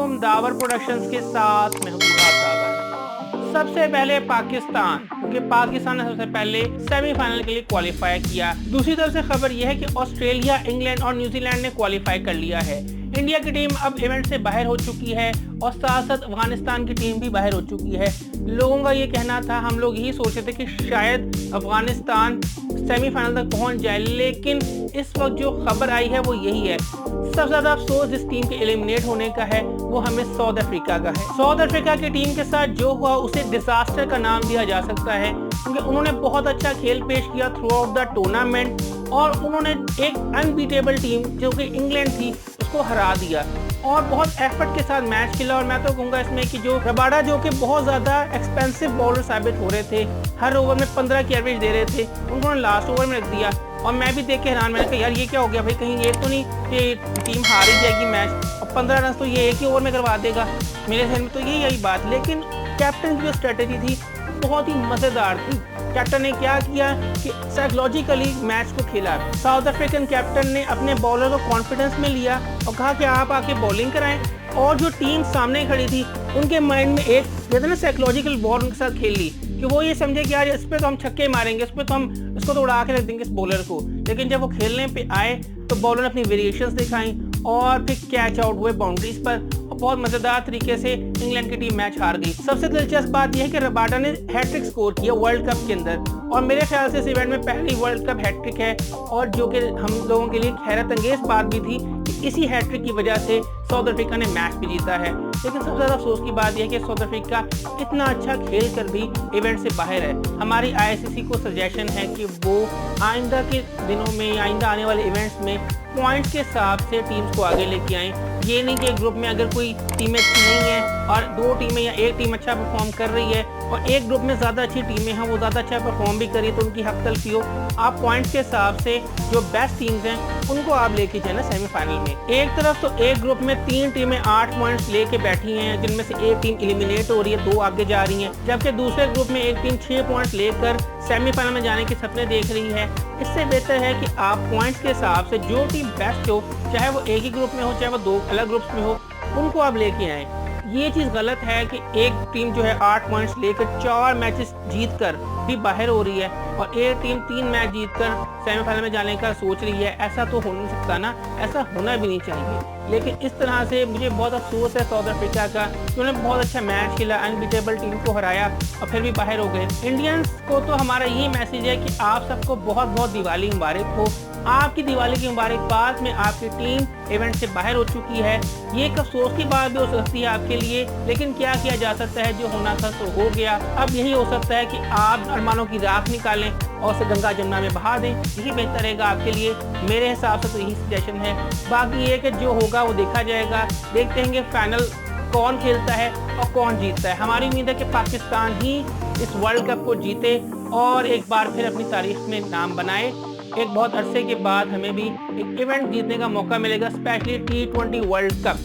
अलैकुम, the power productions के साथ महबूबा दावर। सबसे पहले पाकिस्तान, क्योंकि पाकिस्तान ने सबसे पहले सेमीफाइनल के लिए क्वालिफाई किया। दूसरी तरफ से खबर यह है कि ऑस्ट्रेलिया, इंग्लैंड और न्यूजीलैंड ने क्वालिफाई कर लिया है। इंडिया की टीम अब इवेंट से बाहर हो चुकी है और साथ साथ अफगानिस्तान की टीम भी बाहर हो चुकी है। लोगों का ये कहना था, हम लोग यही सोच रहे थे कि शायद अफगानिस्तान सेमीफाइनल तक पहुंच जाए, लेकिन इस वक्त जो खबर आई है वो यही है। सबसे ज्यादा अफसोस जिस टीम के एलिमिनेट होने का है वो हमें साउथ अफ्रीका का है। साउथ अफ्रीका की टीम के साथ जो हुआ उसे डिजास्टर का नाम दिया जा सकता है, क्योंकि उन्होंने बहुत अच्छा खेल पेश किया थ्रू आउट द टूर्नामेंट और उन्होंने एक अनबीटेबल टीम जो कि इंग्लैंड थी उसको हरा दिया और बहुत एफर्ट के साथ मैच खेला। और मैं तो कहूँगा इसमें कि जो रबाडा, जो कि बहुत ज़्यादा एक्सपेंसिव बॉलर साबित हो रहे थे, हर ओवर में 15 की एवरेज दे रहे थे, उन्होंने लास्ट ओवर में रख दिया। और मैं भी देख के हैरान, मैंने कहा यार ये क्या हो गया भाई, कहीं ये तो नहीं कि टीम हार ही जाएगी मैच और 15 रन तो ये एक ही ओवर में करवा देगा। मेरे ध्यान में तो यही बात। लेकिन कैप्टन की जो स्ट्रेटेजी थी बहुत ही मज़ेदार थी। कैप्टन ने क्या किया कि साइकोलॉजिकली मैच को खेला। साउथ अफ्रीकन कैप्टन ने अपने बॉलर को कॉन्फिडेंस में लिया और कहा कि आप आके बॉलिंग कराएं, और जो टीम सामने खड़ी थी उनके माइंड में एक कहते ना साइकोलॉजिकल वॉर उनके साथ खेल ली कि वो ये समझे कि यार इस पे तो हम छक्के मारेंगे, इस पे तो हम इसको तो उड़ा के रख देंगे इस बॉलर को। लेकिन जब वो खेलने पे आए तो बॉलर ने अपनी वेरिएशंस दिखाई और फिर कैच आउट हुए बाउंड्रीज पर। बहुत मजेदार तरीके से इंग्लैंड की टीम मैच हार गई। सबसे दिलचस्प बात यह है कि रबाडा ने हैट्रिक स्कोर किया वर्ल्ड कप के अंदर, और मेरे ख्याल से इस इवेंट में पहली वर्ल्ड कप हैट्रिक है, और जो कि हम लोगों के लिए हैरत अंगेज बात भी थी कि इसी हैट्रिक की वजह से साउथ अफ्रीका ने मैच भी जीता है। लेकिन सबसे ज़्यादा अफसोस की बात यह है कि साउथ अफ्रीका इतना अच्छा खेल कर भी इवेंट से बाहर है। हमारी आईसीसी को सजेशन है कि वो आइंदा के दिनों में, आइंदा आने वाले इवेंट्स में पॉइंट्स के हिसाब से टीम्स को आगे लेके आएँ। ये नहीं कि ग्रुप में अगर कोई टीमें अच्छी नहीं है और दो टीमें या एक टीम अच्छा परफॉर्म कर रही है और एक ग्रुप में ज़्यादा अच्छी टीमें हैं, वो ज़्यादा अच्छा परफॉर्म भी करी तो उनकी हक तलफी हो। आप पॉइंट्स के हिसाब से जो बेस्ट टीम्स हैं उनको आप लेके जाए ना सेमीफाइनल में। एक तरफ तो एक ग्रुप में 3 टीमें 8 पॉइंट्स लेके बैठी हैं, जिनमें से एक टीम एलिमिनेट हो रही है, 2 आगे जा रही हैं, जबकि दूसरे ग्रुप में एक टीम 6 पॉइंट्स लेकर सेमीफाइनल में जाने के सपने देख रही है। इससे बेहतर है कि आप पॉइंट्स के हिसाब से जो टीम बेस्ट हो, चाहे वो एक ही ग्रुप में हो चाहे वो 2 अलग ग्रुप्स में हो, उनको आप लेके आएँ। ये चीज़ गलत है कि एक टीम जो है 8 पॉइंट्स लेकर 4 मैचेस जीतकर भी बाहर हो रही है और एक टीम 3 मैच जीतकर सेमीफाइनल में जाने का सोच रही है। ऐसा तो हो नहीं सकता ना, ऐसा होना भी नहीं चाहिए। लेकिन इस तरह से मुझे बहुत अफसोस है साउथ अफ्रीका का, उन्होंने बहुत अच्छा मैच खेला, अनबीटेबल टीम को हराया और फिर भी बाहर हो गए। इंडियंस को तो हमारा यही मैसेज है कि आप सबको बहुत बहुत दिवाली मुबारक हो। आपकी दिवाली की मुबारकबाद में आपकी टीम इवेंट से बाहर हो चुकी है। ये एक अफसोस की बात भी हो सकती है आपके लिए, लेकिन क्या किया जा सकता है, जो होना था तो हो गया। अब यही हो सकता है कि आप अरमानों की राख निकालें और उसे गंगा जमुना में बहा दें, यही बेहतर रहेगा आपके लिए। मेरे हिसाब से तो यही सजेशन है। बाकी ये कि जो होगा वो देखा जाएगा। देखते हैं कि फाइनल कौन खेलता है और कौन जीतता है। हमारी उम्मीद है कि पाकिस्तान ही इस वर्ल्ड कप को जीते और एक बार फिर अपनी तारीख में नाम बनाए। एक बहुत अरसे के बाद हमें भी एक इवेंट जीतने का मौका मिलेगा, स्पेशली T20 वर्ल्ड कप।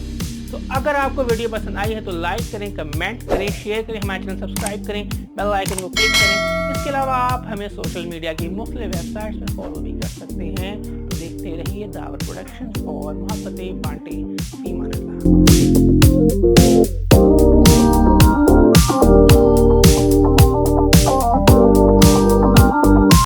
तो अगर आपको वीडियो पसंद आई है तो लाइक करें, कमेंट करें, शेयर करें, हमारे चैनल सब्सक्राइब करें, बेल आइकन को क्लिक करें। इसके अलावा आप हमें सोशल मीडिया की मुख्तलिफ वेबसाइट्स पर फॉलो भी कर सकते हैं। तो देखते रहिए दावर प्रोडक्शंस और मोहब्बतें बांटे। ईमान अल्लाह।